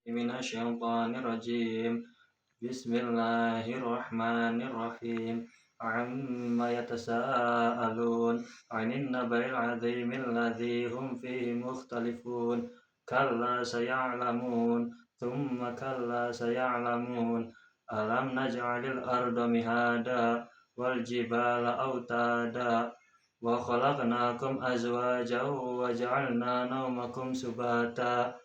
من الشيطان الرجيم. بسم الله الرحمن الرحيم. عما يتساءلون عن النبأ العظيم الذي هم فيه مختلفون. كلا سيعلمون ثم كلا سيعلمون. ألم نجعل الأرض مهادا والجبال أوتادا وخلقناكم أزواجا وجعلنا نومكم سباتا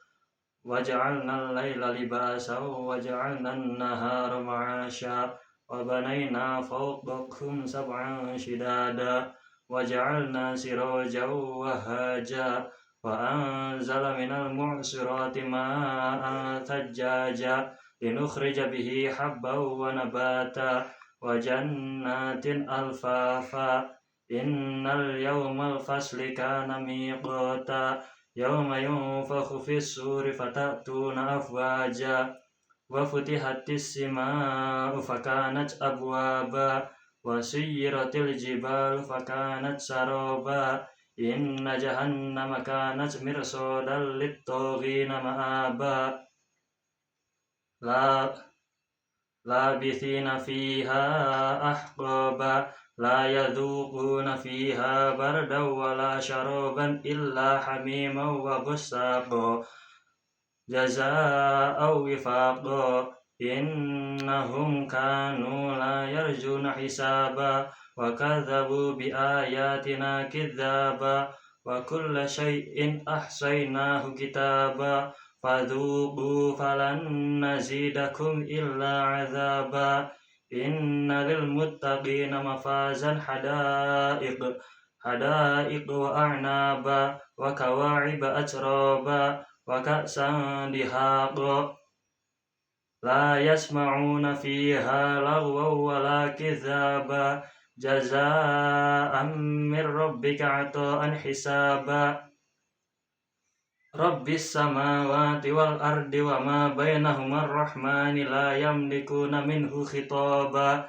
وجعلنا الليل لباسا وجعلنا النهار معاشا وبنينا فوقكم سبعا شدادا وجعلنا سراجا وهاجا وأنزل من المعصرات ماء ثجاجا لنخرج به حبا ونباتا وجنات ألفافا إن اليوم الفصل كان ميقاتا يوم ينفخ في الصور فتأتون أفواجا وفتحت السماء فكانت أبوابا وسيرت الجبال فكانت سرابا إن جهنم كانت مرصادا للطاغين مآبا لابثين فيها أحقابا لا يذوقون فيها بردا ولا شرابا إلا حميما وغساقا جزاء وفاقا إنهم كانوا لا يرجون حسابا وكذبوا بآياتنا كذابا وكل شيء أحصيناه كتابا فذوقوا فلن نزيدكم إلا عذابا إن للمتقين مفازا حدائق وأعنابا وكواعب أترابا وكأسا دهاقا لا يسمعون فيها لغوا ولا كذابا جزاء من ربك عطاء حسابا رب السماوات والأرض وما بينهما الرحمن لا يملكون منه خطابا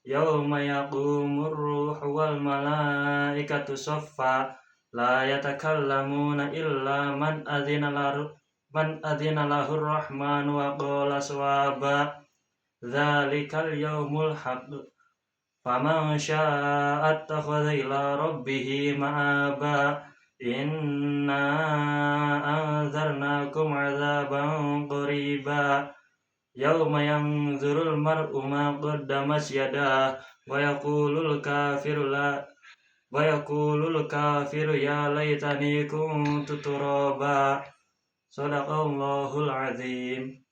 يوم يقوم الروح والملائكة صفا لا يتكلمون إلا من أذن له الرحمن وقال صوابا ذلك اليوم الحق فمن شاء اتخذ إلى ربه مآبا إنا أنذرناكم عذابا قريبا يوم ينظر المرء ما قدمت يداه ويقول الكافر يا ليتني كنت ترابا صدق الله العظيم.